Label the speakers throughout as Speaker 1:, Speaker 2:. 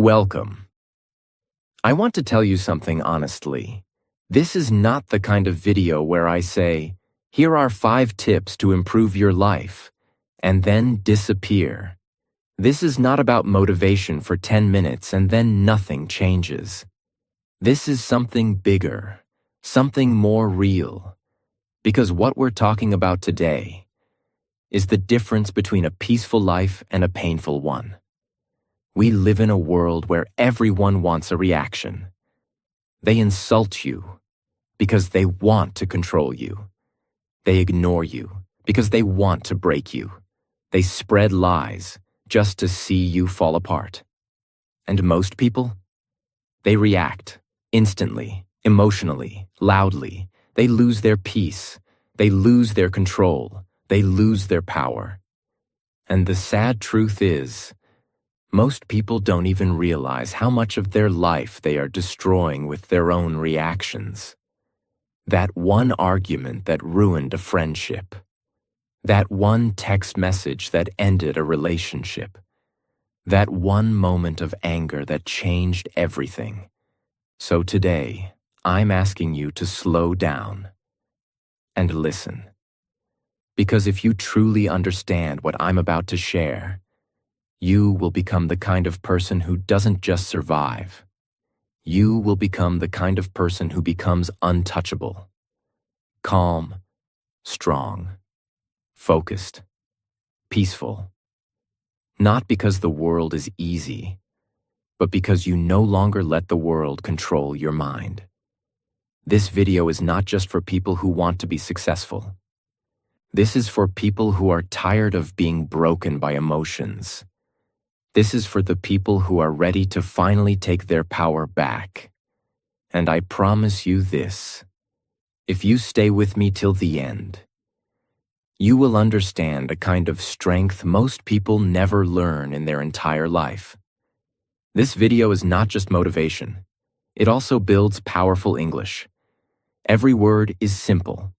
Speaker 1: Welcome. I want to tell you something honestly. This is not the kind of video where I say, here are 5 tips to improve your life, and then disappear. This is not about motivation for 10 minutes and then nothing changes. This is something bigger, something more real. Because what we're talking about today is the difference between a peaceful life and a painful one. We live in a world where everyone wants a reaction. They insult you because they want to control you. They ignore you because they want to break you. They spread lies just to see you fall apart. And most people? They react instantly, emotionally, loudly. They lose their peace. They lose their control. They lose their power. And the sad truth is, most people don't even realize how much of their life they are destroying with their own reactions. That one argument that ruined a friendship. That one text message that ended a relationship. That one moment of anger that changed everything. So today, I'm asking you to slow down and listen. Because if you truly understand what I'm about to share, you will become the kind of person who doesn't just survive. You will become the kind of person who becomes untouchable. Calm, strong, focused, peaceful. Not because the world is easy, but because you no longer let the world control your mind. This video is not just for people who want to be successful. This is for people who are tired of being broken by emotions. This is for the people who are ready to finally take their power back. And I promise you this, if you stay with me till the end, you will understand a kind of strength most people never learn in their entire life. This video is not just motivation. It also builds powerful English. Every word is simple.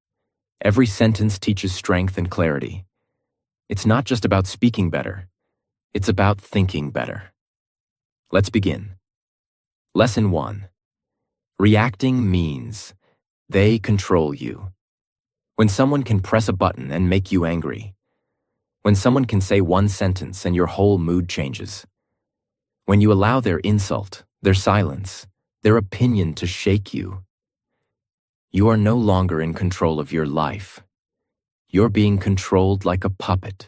Speaker 1: Every sentence teaches strength and clarity. It's not just about speaking better. It's about thinking better. Let's begin. Lesson 1. Reacting means they control you. When someone can press a button and make you angry. When someone can say one sentence and your whole mood changes. When you allow their insult, their silence, their opinion to shake you. You are no longer in control of your life. You're being controlled like a puppet.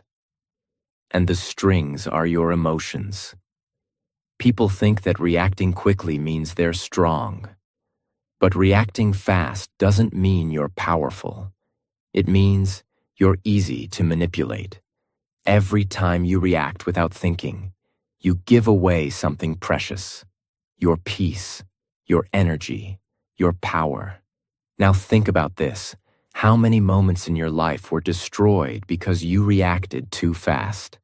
Speaker 1: And the strings are your emotions. People think that reacting quickly means they're strong. But reacting fast doesn't mean you're powerful. It means you're easy to manipulate. Every time you react without thinking, you give away something precious. Your peace, your energy, your power. Now think about this. How many moments in your life were destroyed because you reacted too fast?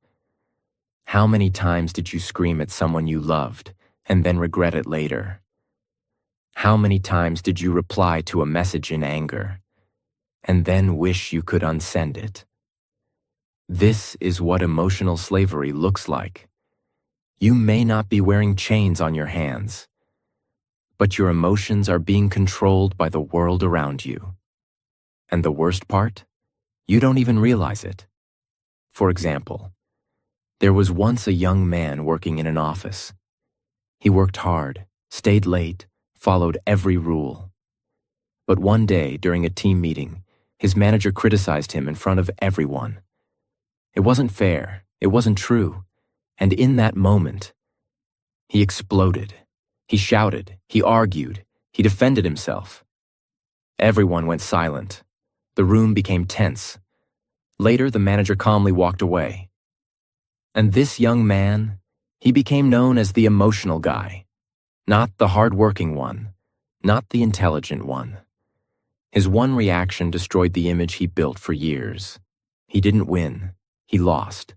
Speaker 1: How many times did you scream at someone you loved and then regret it later? How many times did you reply to a message in anger and then wish you could unsend it? This is what emotional slavery looks like. You may not be wearing chains on your hands, but your emotions are being controlled by the world around you. And the worst part? You don't even realize it. For example, there was once a young man working in an office. He worked hard, stayed late, followed every rule. But one day, during a team meeting, his manager criticized him in front of everyone. It wasn't fair, it wasn't true, and in that moment, he exploded. He shouted, he argued, he defended himself. Everyone went silent. The room became tense. Later, the manager calmly walked away. And this young man, he became known as the emotional guy. Not the hard-working one, not the intelligent one. His one reaction destroyed the image he built for years. He didn't win, he lost,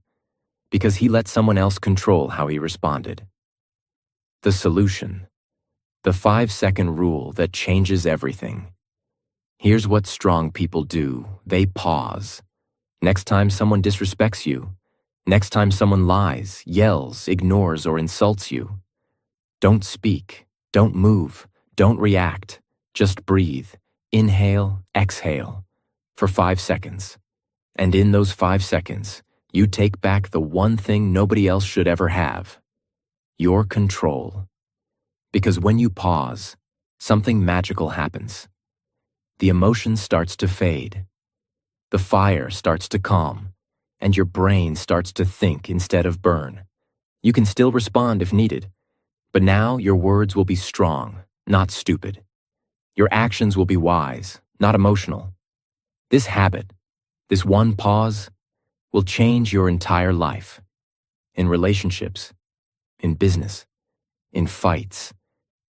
Speaker 1: because he let someone else control how he responded. The solution, the 5-second rule that changes everything. Here's what strong people do. They pause. Next time someone disrespects you, next time someone lies, yells, ignores, or insults you, Don't speak. Don't move. Don't react. Just breathe. Inhale, exhale for 5 seconds. And in those 5 seconds, you take back the one thing nobody else should ever have: your control. Because when you pause, something magical happens. The emotion starts to fade. The fire starts to calm, and your brain starts to think instead of burn. You can still respond if needed, but now your words will be strong, not stupid. Your actions will be wise, not emotional. This habit, this one pause, will change your entire life. In relationships, in business, in fights,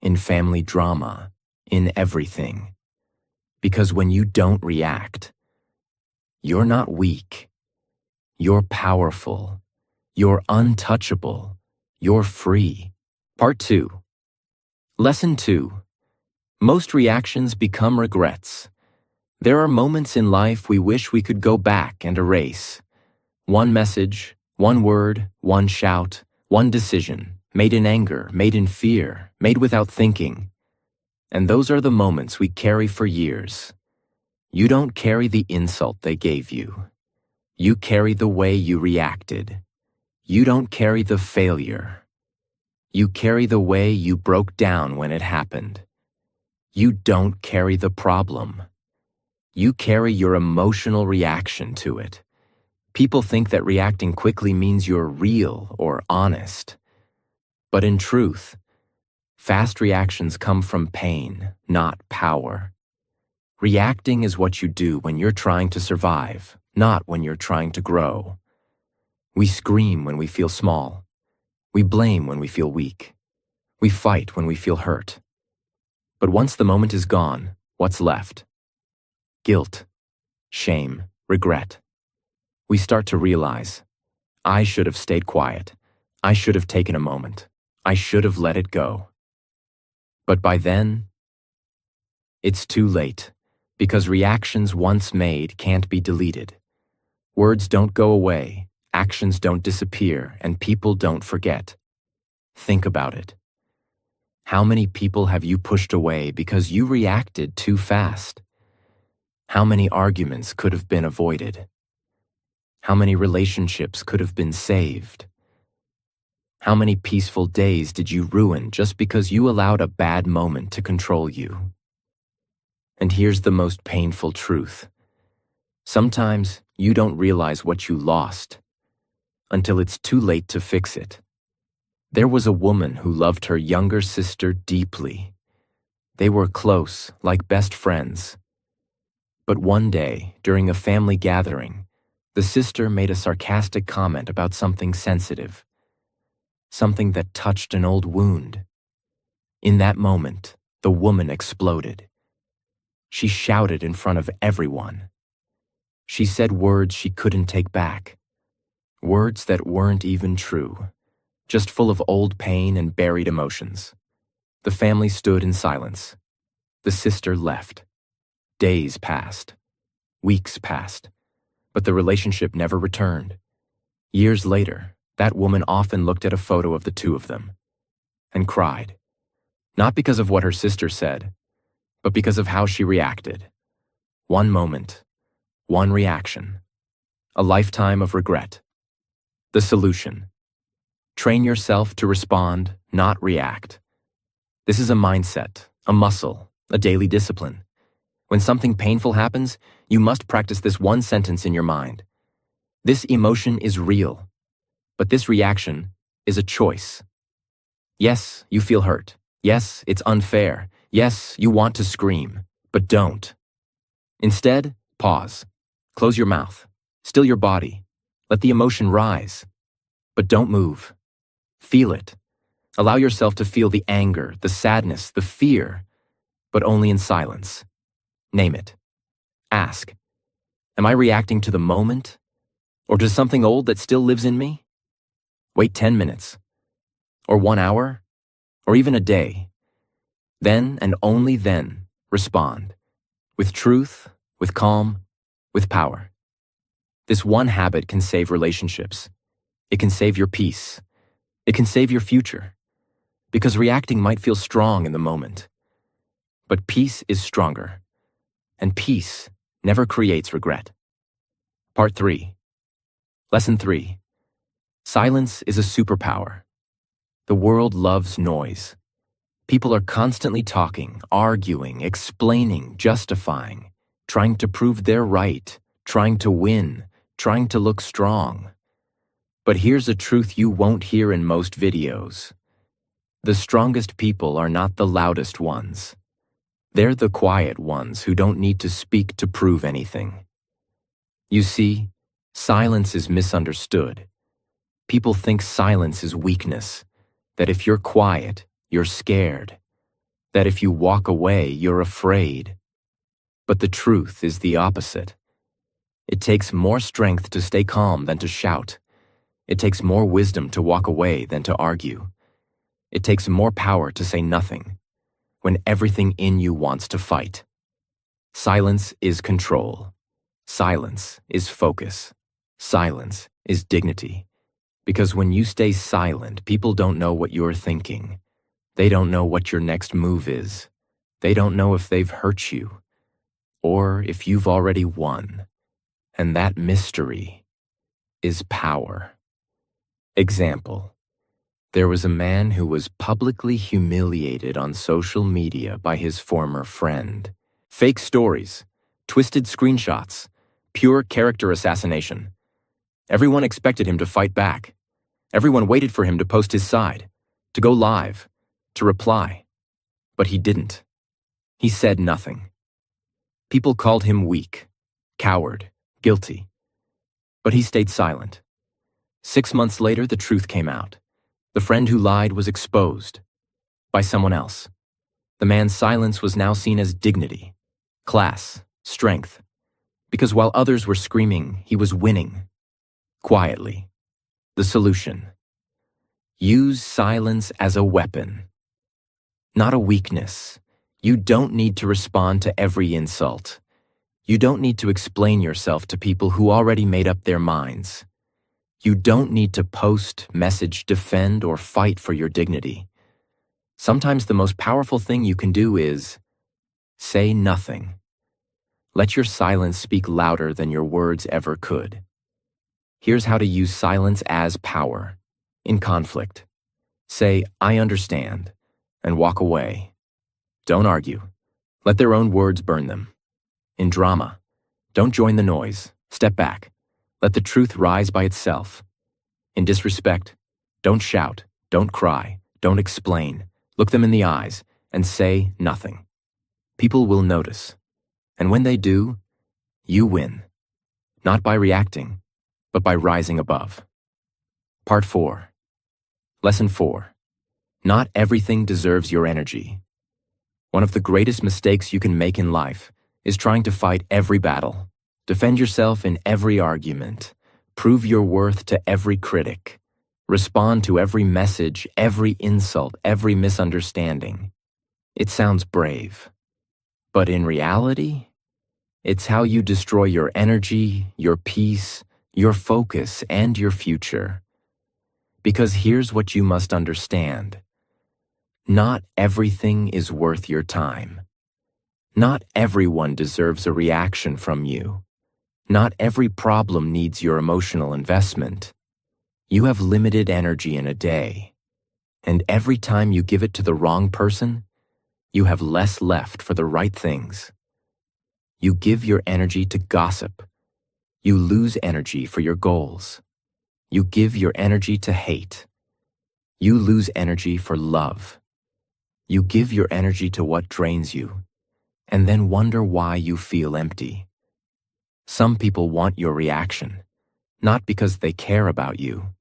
Speaker 1: in family drama, in everything. Because when you don't react, you're not weak. You're powerful. You're untouchable. You're free. Part 2. Lesson 2. Most reactions become regrets. There are moments in life we wish we could go back and erase. One message, one word, one shout, one decision, made in anger, made in fear, made without thinking. And those are the moments we carry for years. You don't carry the insult they gave you. You carry the way you reacted. You don't carry the failure. You carry the way you broke down when it happened. You don't carry the problem. You carry your emotional reaction to it. People think that reacting quickly means you're real or honest. But in truth, fast reactions come from pain, not power. Reacting is what you do when you're trying to survive, not when you're trying to grow. We scream when we feel small. We blame when we feel weak. We fight when we feel hurt. But once the moment is gone, what's left? Guilt, shame, regret. We start to realize, I should have stayed quiet. I should have taken a moment. I should have let it go. But by then, it's too late, because reactions once made can't be deleted. Words don't go away, actions don't disappear, and people don't forget. Think about it. How many people have you pushed away because you reacted too fast? How many arguments could have been avoided? How many relationships could have been saved? How many peaceful days did you ruin just because you allowed a bad moment to control you? And here's the most painful truth. Sometimes you don't realize what you lost until it's too late to fix it. There was a woman who loved her younger sister deeply. They were close, like best friends. But one day, during a family gathering, the sister made a sarcastic comment about something sensitive, something that touched an old wound. In that moment, the woman exploded. She shouted in front of everyone. She said words she couldn't take back, words that weren't even true, just full of old pain and buried emotions. The family stood in silence. The sister left. Days passed. Weeks passed. But the relationship never returned. Years later, that woman often looked at a photo of the two of them and cried, not because of what her sister said, but because of how she reacted. One moment, one reaction, a lifetime of regret. The solution: train yourself to respond, not react. This is a mindset, a muscle, a daily discipline. When something painful happens, you must practice this one sentence in your mind. This emotion is real, but this reaction is a choice. Yes, you feel hurt. Yes, it's unfair. Yes, you want to scream, but don't. Instead, pause. Close your mouth. Still your body. Let the emotion rise. But don't move. Feel it. Allow yourself to feel the anger, the sadness, the fear, but only in silence. Name it. Ask, am I reacting to the moment or to something old that still lives in me? Wait 10 minutes, or 1 hour, or even a day. Then and only then respond, with truth, with calm, with power. This one habit can save relationships. It can save your peace. It can save your future. because reacting might feel strong in the moment. But peace is stronger, and peace never creates regret. Part 3. Lesson 3. Silence is a superpower. The world loves noise. People are constantly talking, arguing, explaining, justifying, trying to prove they're right, trying to win, trying to look strong. But here's a truth you won't hear in most videos. The strongest people are not the loudest ones. They're the quiet ones who don't need to speak to prove anything. You see, silence is misunderstood. People think silence is weakness, that if you're quiet, you're scared, that if you walk away, you're afraid. But the truth is the opposite. It takes more strength to stay calm than to shout. It takes more wisdom to walk away than to argue. It takes more power to say nothing when everything in you wants to fight. Silence is control. Silence is focus. Silence is dignity. Because when you stay silent, people don't know what you're thinking. They don't know what your next move is. They don't know if they've hurt you, or if you've already won. And that mystery is power. Example: there was a man who was publicly humiliated on social media by his former friend. Fake stories, twisted screenshots, pure character assassination. Everyone expected him to fight back. Everyone waited for him to post his side, to go live, to reply. But he didn't. He said nothing. People called him weak, coward, guilty. But he stayed silent. 6 months later, the truth came out. The friend who lied was exposed by someone else. The man's silence was now seen as dignity, class, strength. Because while others were screaming, he was winning. Quietly. The solution: use silence as a weapon. Not a weakness. You don't need to respond to every insult. You don't need to explain yourself to people who already made up their minds. You don't need to post, message, defend, or fight for your dignity. Sometimes the most powerful thing you can do is say nothing. Let your silence speak louder than your words ever could. Here's how to use silence as power. In conflict, say, "I understand," and walk away. Don't argue. Let their own words burn them. In drama, don't join the noise. Step back. Let the truth rise by itself. In disrespect, don't shout, don't cry, don't explain. Look them in the eyes and say nothing. People will notice. And when they do, you win. Not by reacting, but by rising above. Part 4. Lesson 4. Not everything deserves your energy. One of the greatest mistakes you can make in life is trying to fight every battle, defend yourself in every argument, prove your worth to every critic, respond to every message, every insult, every misunderstanding. It sounds brave, but in reality, it's how you destroy your energy, your peace, your focus, and your future. Because here's what you must understand. Not everything is worth your time. Not everyone deserves a reaction from you. Not every problem needs your emotional investment. You have limited energy in a day, and every time you give it to the wrong person, you have less left for the right things. You give your energy to gossip. You lose energy for your goals. You give your energy to hate. You lose energy for love. You give your energy to what drains you, and then wonder why you feel empty. Some people want your reaction, not because they care about you,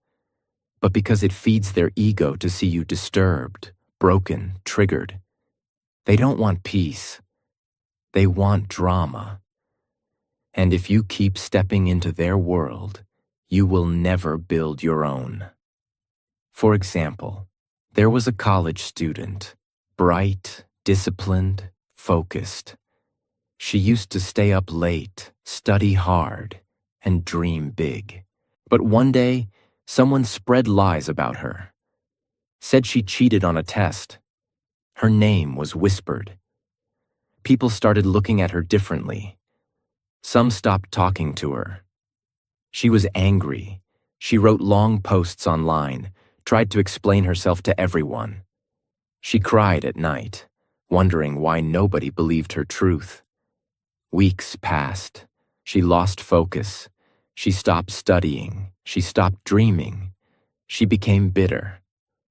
Speaker 1: but because it feeds their ego to see you disturbed, broken, triggered. They don't want peace. They want drama. And if you keep stepping into their world, you will never build your own. For example, there was a college student, bright, disciplined, focused. She used to stay up late, study hard, and dream big. But one day, someone spread lies about her. said she cheated on a test. Her name was whispered. People started looking at her differently. Some stopped talking to her. She was angry. She wrote long posts online, tried to explain herself to everyone. She cried at night, wondering why nobody believed her truth. Weeks passed. She lost focus. She stopped studying. She stopped dreaming. She became bitter,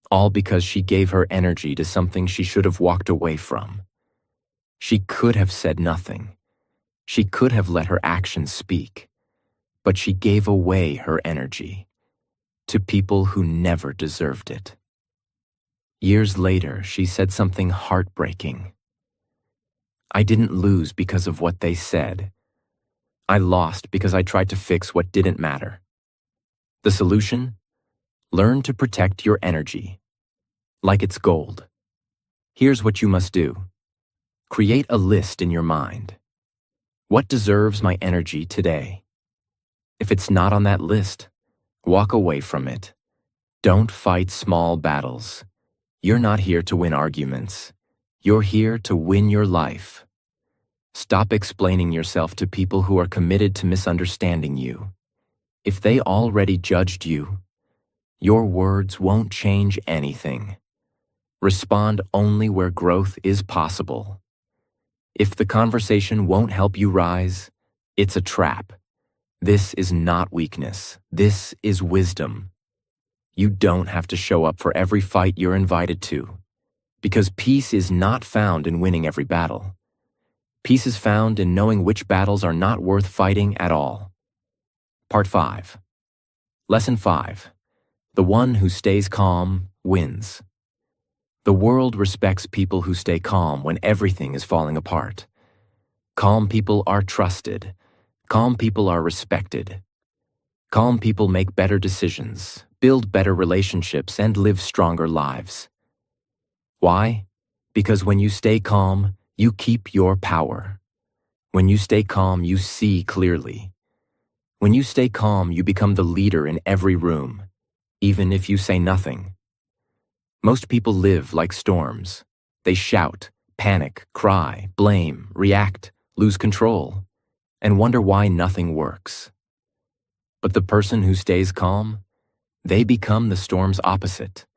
Speaker 1: all because she gave her energy to something she should have walked away from. She could have said nothing. She could have let her actions speak, but she gave away her energy to people who never deserved it. Years later, she said something heartbreaking. I didn't lose because of what they said. I lost because I tried to fix what didn't matter. The solution? Learn to protect your energy, like it's gold. Here's what you must do. Create a list in your mind. What deserves my energy today? If it's not on that list, walk away from it. Don't fight small battles. You're not here to win arguments. You're here to win your life. Stop explaining yourself to people who are committed to misunderstanding you. If they already judged you, your words won't change anything. Respond only where growth is possible. If the conversation won't help you rise, it's a trap. This is not weakness. This is wisdom. You don't have to show up for every fight you're invited to, because peace is not found in winning every battle. Peace is found in knowing which battles are not worth fighting at all. Part 5. Lesson 5. The one who stays calm wins. The world respects people who stay calm when everything is falling apart. Calm people are trusted. Calm people are respected. Calm people make better decisions, build better relationships, and live stronger lives. Why? Because when you stay calm, you keep your power. When you stay calm, you see clearly. When you stay calm, you become the leader in every room, even if you say nothing. Most people live like storms. They shout, panic, cry, blame, react, lose control, and wonder why nothing works. But the person who stays calm, they become the storm's opposite.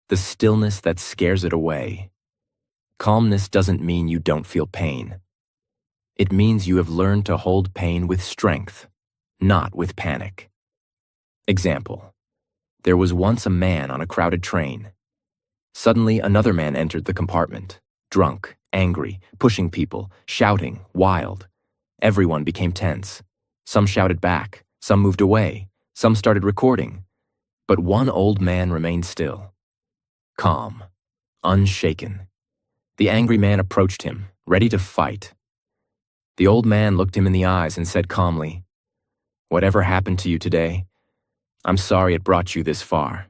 Speaker 1: The stillness that scares it away. Calmness doesn't mean you don't feel pain. It means you have learned to hold pain with strength, not with panic. Example: there was once a man on a crowded train. Suddenly, another man entered the compartment, drunk, angry, pushing people, shouting, wild. Everyone became tense. Some shouted back, some moved away, some started recording. But one old man remained still, calm, unshaken. The angry man approached him, ready to fight. The old man looked him in the eyes and said calmly, "Whatever happened to you today, I'm sorry it brought you this far."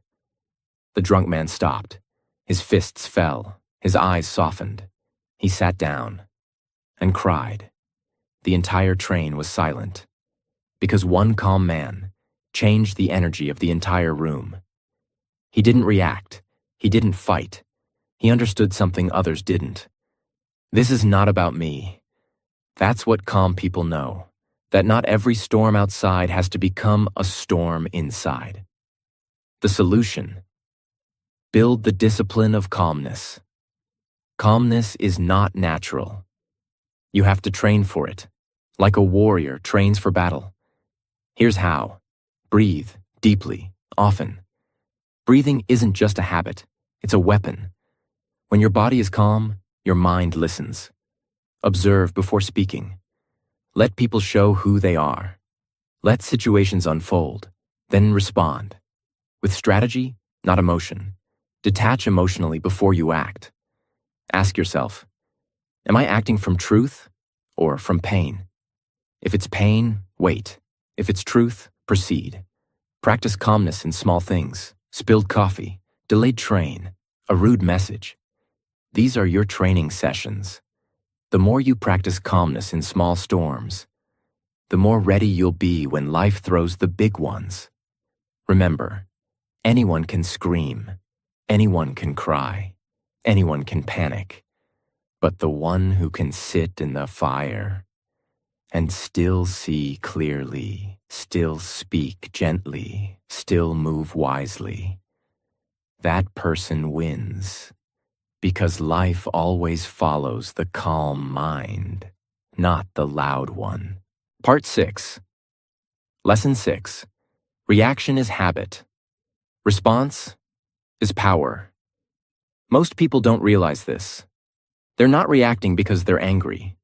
Speaker 1: The drunk man stopped. His fists fell. His eyes softened. He sat down and cried. The entire train was silent, because one calm man changed the energy of the entire room. He didn't react. He didn't fight. He understood something others didn't. This is not about me. That's what calm people know, that not every storm outside has to become a storm inside. The solution: build the discipline of calmness. Calmness is not natural. You have to train for it, like a warrior trains for battle. Here's how. Breathe deeply, often. Breathing isn't just a habit, it's a weapon. When your body is calm, your mind listens. Observe before speaking. Let people show who they are. Let situations unfold, then respond. With strategy, not emotion. Detach emotionally before you act. Ask yourself, am I acting from truth or from pain? If it's pain, wait. If it's truth, proceed. Practice calmness in small things. Spilled coffee, delayed train, a rude message. These are your training sessions. The more you practice calmness in small storms, the more ready you'll be when life throws the big ones. Remember, anyone can scream, Anyone can cry. Anyone can panic. But the one who can sit in the fire and still see clearly, still speak gently, still move wisely, that person wins. Because life always follows the calm mind, not the loud one. Part 6. Lesson 6. Reaction is habit. Response is power. Most people don't realize this. They're not reacting because they're angry.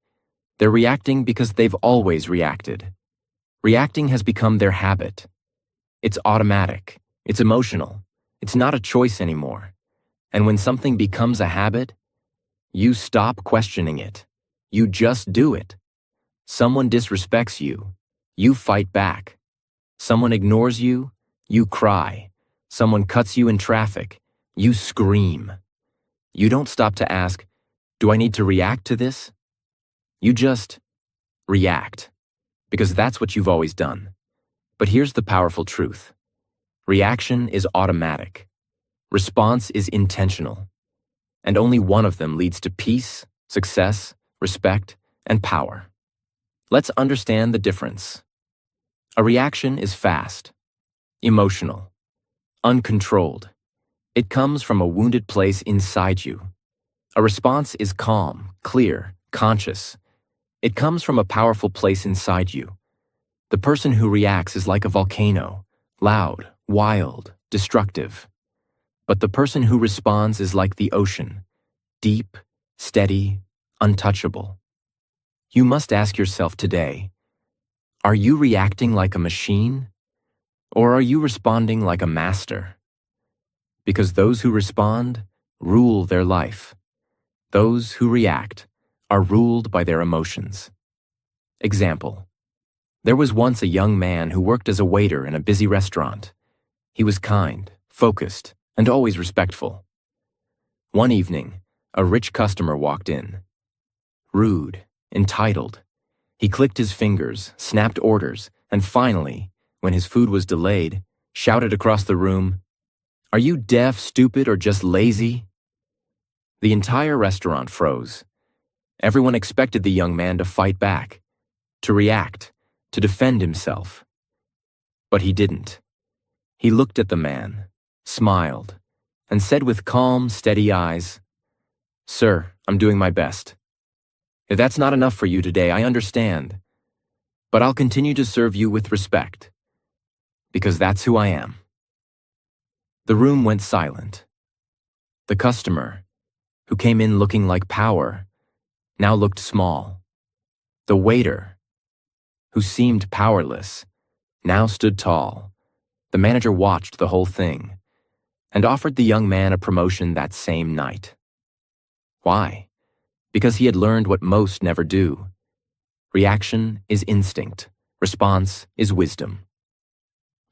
Speaker 1: They're reacting because they've always reacted. Reacting has become their habit. It's automatic. It's emotional. It's not a choice anymore. And when something becomes a habit, you stop questioning it. You just do it. Someone disrespects you. You fight back. Someone ignores you. You cry. Someone cuts you in traffic. You scream. You don't stop to ask, do I need to react to this? You just react, because that's what you've always done. But here's the powerful truth. Reaction is automatic. Response is intentional. And only one of them leads to peace, success, respect, and power. Let's understand the difference. A reaction is fast, emotional, uncontrolled. It comes from a wounded place inside you. A response is calm, clear, conscious. It comes from a powerful place inside you. The person who reacts is like a volcano, loud, wild, destructive. But the person who responds is like the ocean, deep, steady, untouchable. You must ask yourself today, are you reacting like a machine, or are you responding like a master? Because those who respond rule their life. Those who react are ruled by their emotions. Example: there was once a young man who worked as a waiter in a busy restaurant. He was kind, focused, and always respectful. One evening, a rich customer walked in. Rude, entitled. He clicked his fingers, snapped orders, and finally, when his food was delayed, shouted across the room, "Are you deaf, stupid, or just lazy?" The entire restaurant froze. Everyone expected the young man to fight back, to react, to defend himself. But he didn't. He looked at the man, smiled, and said with calm, steady eyes, "Sir, I'm doing my best. If that's not enough for you today, I understand. But I'll continue to serve you with respect, because that's who I am." The room went silent. The customer, who came in looking like power, now looked small. The waiter, who seemed powerless, now stood tall. The manager watched the whole thing and offered the young man a promotion that same night. Why? Because he had learned what most never do. Reaction is instinct. Response is wisdom.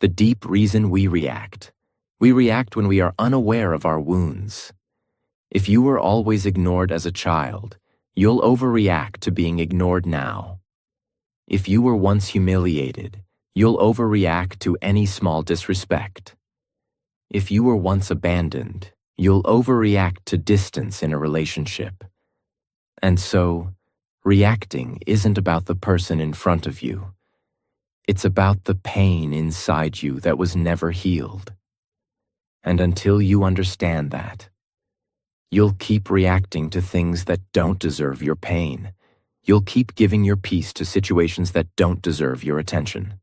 Speaker 1: The deep reason we react when we are unaware of our wounds. If you were always ignored as a child, you'll overreact to being ignored now. If you were once humiliated, you'll overreact to any small disrespect. If you were once abandoned, you'll overreact to distance in a relationship. And so, reacting isn't about the person in front of you. It's about the pain inside you that was never healed. And until you understand that, you'll keep reacting to things that don't deserve your pain. You'll keep giving your peace to situations that don't deserve your attention.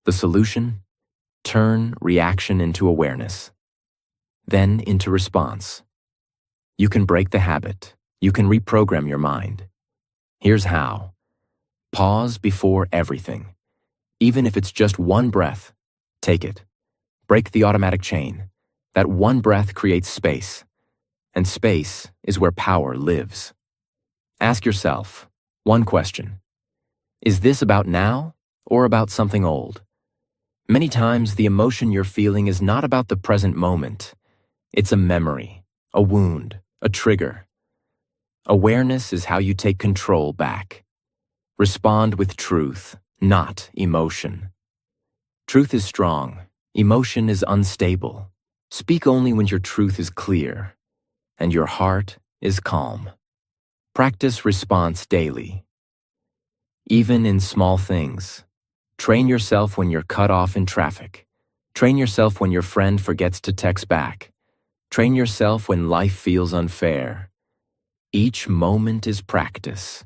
Speaker 1: The solution? Turn reaction into awareness, then into response. You can break the habit. You can reprogram your mind. Here's how. Pause before everything. Even if it's just one breath, take it. Break the automatic chain. That one breath creates space. And space is where power lives. Ask yourself one question. Is this about now or about something old? Many times the emotion you're feeling is not about the present moment. It's a memory, a wound, a trigger. Awareness is how you take control back. Respond with truth, not emotion. Truth is strong. Emotion is unstable. Speak only when your truth is clear and your heart is calm. Practice response daily. Even in small things. Train yourself when you're cut off in traffic. Train yourself when your friend forgets to text back. Train yourself when life feels unfair. Each moment is practice.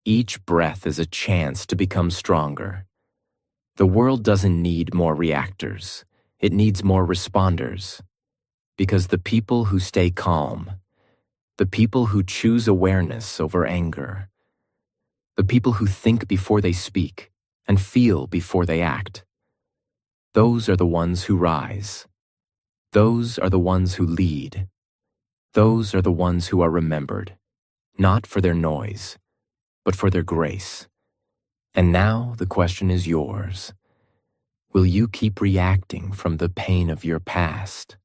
Speaker 1: Each breath is a chance to become stronger. The world doesn't need more reactors. It needs more responders. Because the people who stay calm, the people who choose awareness over anger, the people who think before they speak and feel before they act, those are the ones who rise. Those are the ones who lead. Those are the ones who are remembered, not for their noise, but for their grace. And now the question is yours. Will you keep reacting from the pain of your past?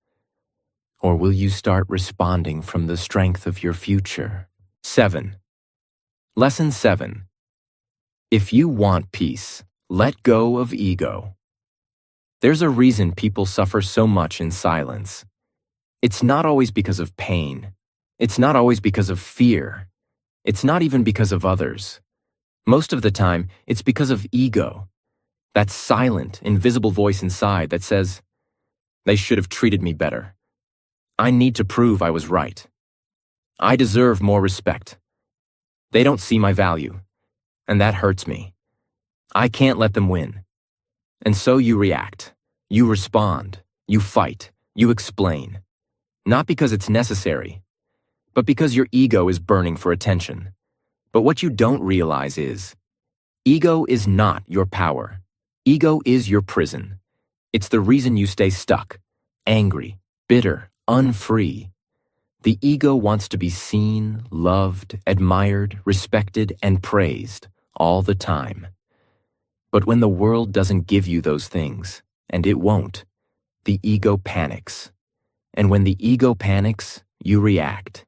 Speaker 1: Or will you start responding from the strength of your future? 7. Lesson 7. If you want peace, let go of ego. There's a reason people suffer so much in silence. It's not always because of pain. It's not always because of fear. It's not even because of others. Most of the time, it's because of ego. That silent, invisible voice inside that says, "They should have treated me better. I need to prove I was right. I deserve more respect. They don't see my value, and that hurts me. I can't let them win." And so you react, you respond, you fight, you explain. Not because it's necessary, but because your ego is burning for attention. But what you don't realize is, ego is not your power. Ego is your prison. It's the reason you stay stuck, angry, bitter, unfree. The ego wants to be seen, loved, admired, respected, and praised all the time. But when the world doesn't give you those things, and it won't, the ego panics. And when the ego panics, you react.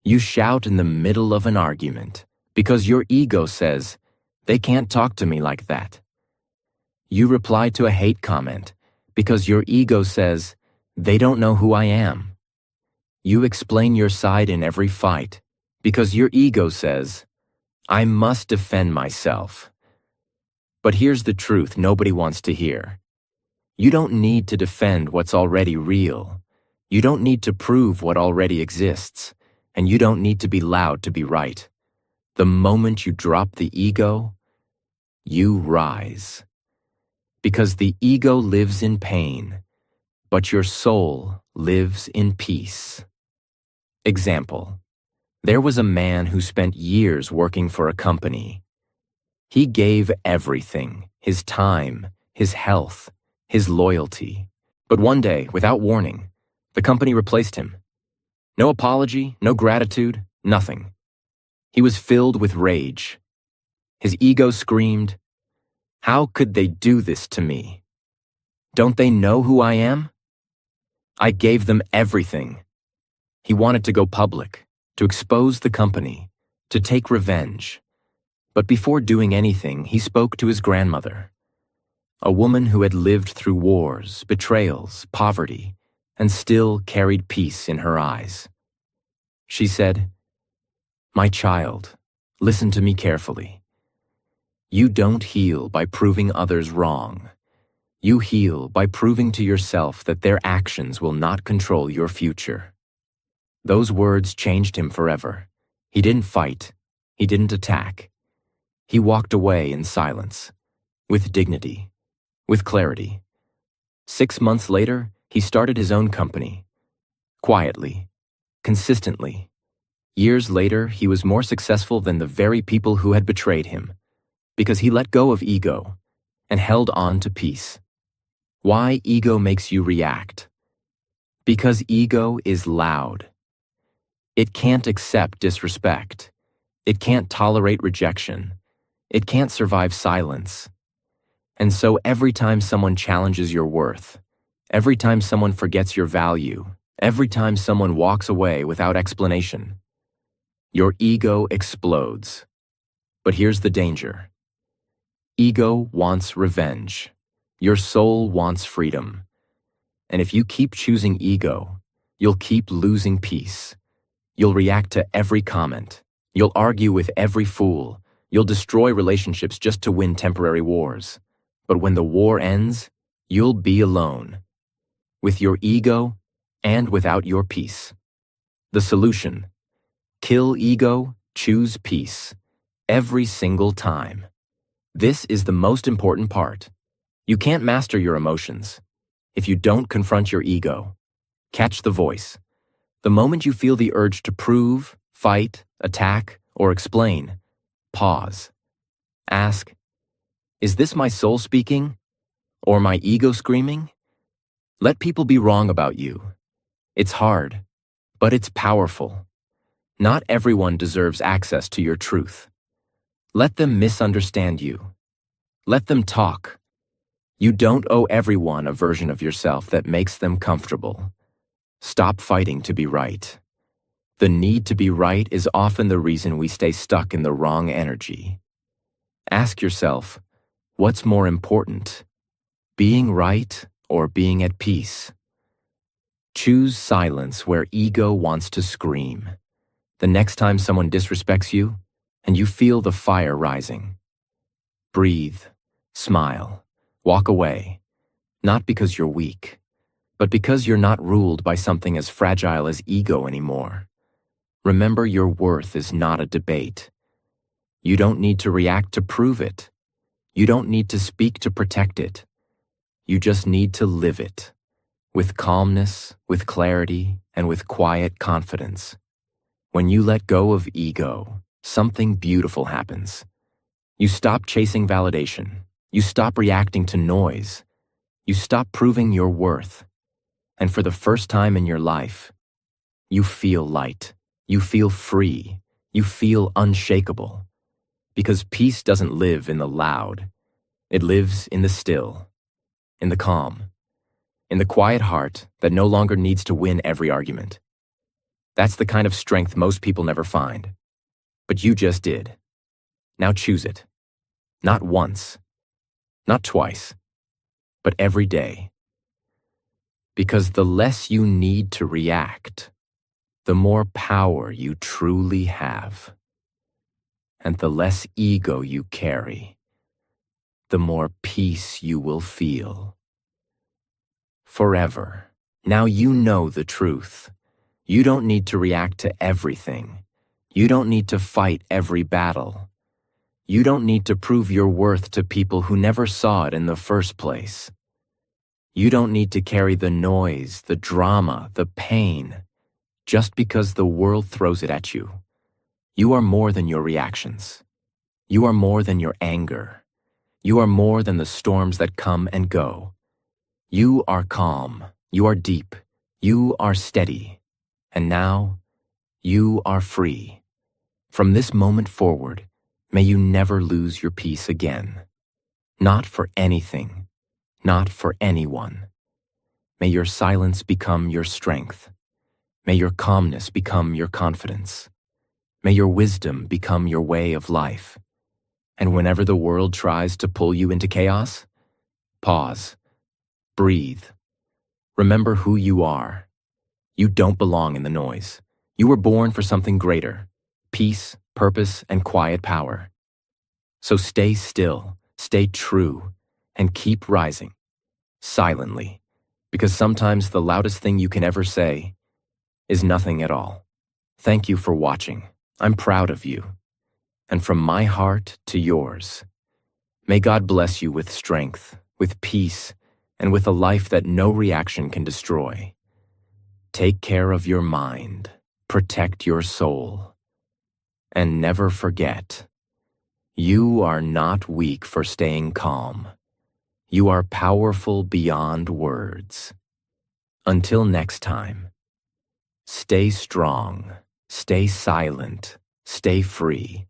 Speaker 1: You shout in the middle of an argument because your ego says, "They can't talk to me like that." You reply to a hate comment because your ego says, "They don't know who I am." You explain your side in every fight because your ego says, "I must defend myself." But here's the truth nobody wants to hear. You don't need to defend what's already real. You don't need to prove what already exists. And you don't need to be loud to be right. The moment you drop the ego, you rise. Because the ego lives in pain, but your soul lives in peace. Example: there was a man who spent years working for a company. He gave everything, his time, his health, his loyalty. But one day, without warning, the company replaced him. No apology, no gratitude, nothing. He was filled with rage. His ego screamed, "How could they do this to me? Don't they know who I am? I gave them everything." He wanted to go public, to expose the company, to take revenge. But before doing anything, he spoke to his grandmother, a woman who had lived through wars, betrayals, poverty, and still carried peace in her eyes. She said, "My child, listen to me carefully. You don't heal by proving others wrong. You heal by proving to yourself that their actions will not control your future." Those words changed him forever. He didn't fight. He didn't attack. He walked away in silence, with dignity, with clarity. 6 months later, he started his own company. Quietly, consistently. Years later, he was more successful than the very people who had betrayed him, because he let go of ego and held on to peace. Why ego makes you react? Because ego is loud. It can't accept disrespect. It can't tolerate rejection. It can't survive silence. And so every time someone challenges your worth, every time someone forgets your value, every time someone walks away without explanation, your ego explodes. But here's the danger. Ego wants revenge. Your soul wants freedom. And if you keep choosing ego, you'll keep losing peace. You'll react to every comment. You'll argue with every fool. You'll destroy relationships just to win temporary wars. But when the war ends, you'll be alone, with your ego and without your peace. The solution: kill ego, choose peace, every single time. This is the most important part. You can't master your emotions if you don't confront your ego. Catch the voice. The moment you feel the urge to prove, fight, attack, or explain, pause. Ask, is this my soul speaking? Or my ego screaming? Let people be wrong about you. It's hard, but it's powerful. Not everyone deserves access to your truth. Let them misunderstand you. Let them talk. You don't owe everyone a version of yourself that makes them comfortable. Stop fighting to be right. The need to be right is often the reason we stay stuck in the wrong energy. Ask yourself, what's more important? Being right or being at peace? Choose silence where ego wants to scream. The next time someone disrespects you and you feel the fire rising, breathe, smile, walk away, not because you're weak, but because you're not ruled by something as fragile as ego anymore. Remember, your worth is not a debate. You don't need to react to prove it. You don't need to speak to protect it. You just need to live it, with calmness, with clarity, and with quiet confidence. When you let go of ego, something beautiful happens. You stop chasing validation. You stop reacting to noise. You stop proving your worth. And for the first time in your life, you feel light. You feel free. You feel unshakable. Because peace doesn't live in the loud. It lives in the still, in the calm, in the quiet heart that no longer needs to win every argument. That's the kind of strength most people never find. But you just did. Now choose it. Not once, not twice, but every day. Because the less you need to react, the more power you truly have. And the less ego you carry, the more peace you will feel. Forever. Now you know the truth. You don't need to react to everything. You don't need to fight every battle. You don't need to prove your worth to people who never saw it in the first place. You don't need to carry the noise, the drama, the pain, just because the world throws it at you. You are more than your reactions. You are more than your anger. You are more than the storms that come and go. You are calm. You are deep. You are steady. And now, you are free. From this moment forward, may you never lose your peace again. Not for anything. Not for anyone. May your silence become your strength. May your calmness become your confidence. May your wisdom become your way of life. And whenever the world tries to pull you into chaos, pause, breathe. Remember who you are. You don't belong in the noise. You were born for something greater: peace, purpose, and quiet power. So stay still, stay true, and keep rising, silently, because sometimes the loudest thing you can ever say is nothing at all. Thank you for watching. I'm proud of you. And from my heart to yours, may God bless you with strength, with peace, and with a life that no reaction can destroy. Take care of your mind, protect your soul, and never forget, you are not weak for staying calm. You are powerful beyond words. Until next time, stay strong, stay silent, stay free,